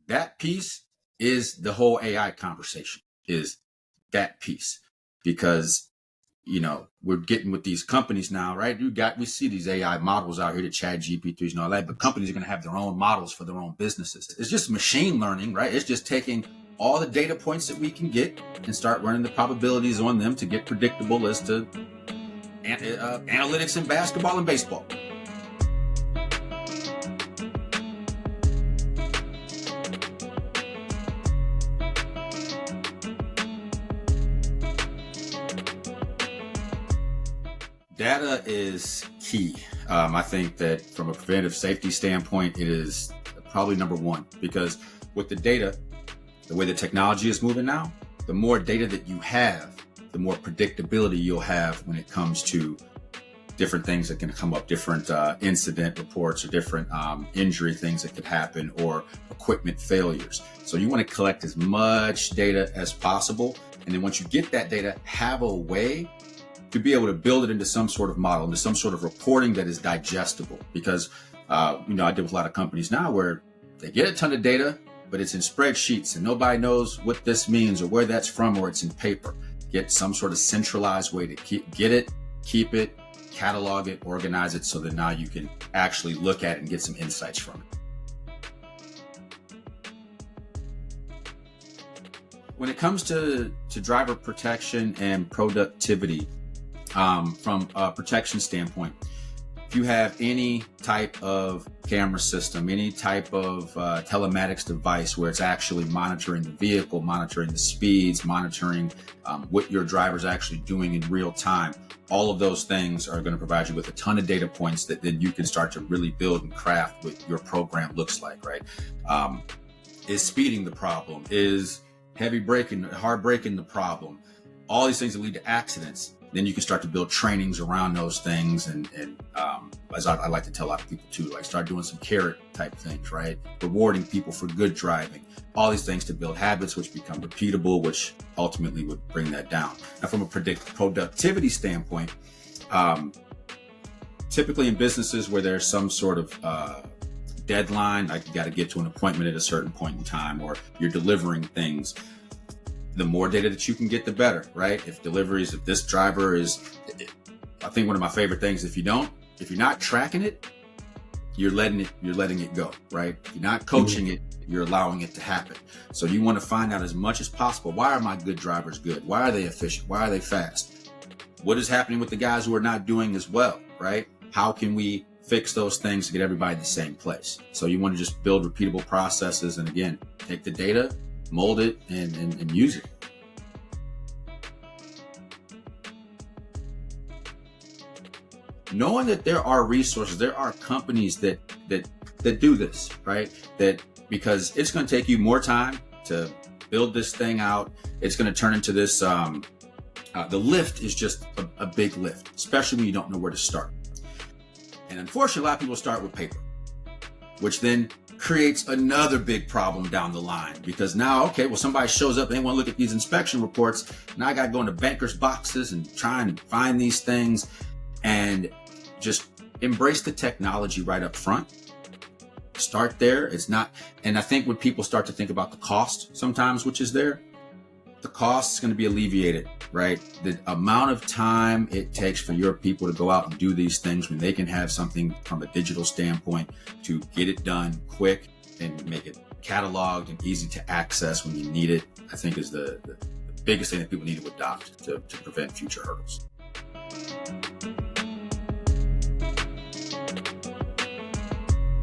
that piece is the whole AI conversation, is that piece. Because, we're getting with these companies now, right? We see these AI models out here, the chat GPTs and all that, but companies are going to have their own models for their own businesses. It's just machine learning, right? It's just taking all the data points that we can get and start running the probabilities on them to get predictable as to analytics in basketball and baseball. Data is key. I think that from a preventative safety standpoint, it is probably number one, because with the data, the way the technology is moving now, the more data that you have, the more predictability you'll have when it comes to different things that can come up, different incident reports or different injury things that could happen or equipment failures. So you want to collect as much data as possible. And then once you get that data, have a way to be able to build it into some sort of model, into some sort of reporting that is digestible. Because, I deal with a lot of companies now where they get a ton of data, but it's in spreadsheets and nobody knows what this means or where that's from, or it's in paper. Get some sort of centralized way to get it, keep it, catalog it, organize it, so that now you can actually look at it and get some insights from it. When it comes to driver protection and productivity, from a protection standpoint, if you have any type of camera system, any type of telematics device where it's actually monitoring the vehicle, monitoring the speeds, monitoring what your driver's actually doing in real time, all of those things are going to provide you with a ton of data points that then you can start to really build and craft what your program looks like, right? Is speeding the problem? Is heavy braking, hard braking the problem? All these things that lead to accidents. Then you can start to build trainings around those things. And as I like to tell a lot of people too, like start doing some carrot type things, right? Rewarding people for good driving, all these things to build habits, which become repeatable, which ultimately would bring that down. Now, from a productivity standpoint, typically in businesses where there's some sort of deadline, like you got to get to an appointment at a certain point in time, or you're delivering things, the more data that you can get, the better, right? If this driver is, I think one of my favorite things, if you're not tracking it, you're letting it go, right? If you're not coaching it, you're allowing it to happen. So you want to find out as much as possible. Why are my good drivers good? Why are they efficient? Why are they fast? What is happening with the guys who are not doing as well, right? How can we fix those things to get everybody in the same place? So you want to just build repeatable processes. And again, take the data, mold it, and use it. Knowing that there are resources, there are companies that do this, right? That because it's going to take you more time to build this thing out. It's going to turn into this. The lift is just a big lift, especially when you don't know where to start. And unfortunately, a lot of people start with paper, which then creates another big problem down the line, because now, okay, well, somebody shows up and they want to look at these inspection reports. Now I got to go into bankers' boxes and try and find these things, and just embrace the technology right up front. Start there. It's not, and I think when people start to think about the cost sometimes, which is there, the cost is going to be alleviated, right? The amount of time it takes for your people to go out and do these things when they can have something from a digital standpoint to get it done quick and make it cataloged and easy to access when you need it, I think is the biggest thing that people need to adopt to prevent future hurdles.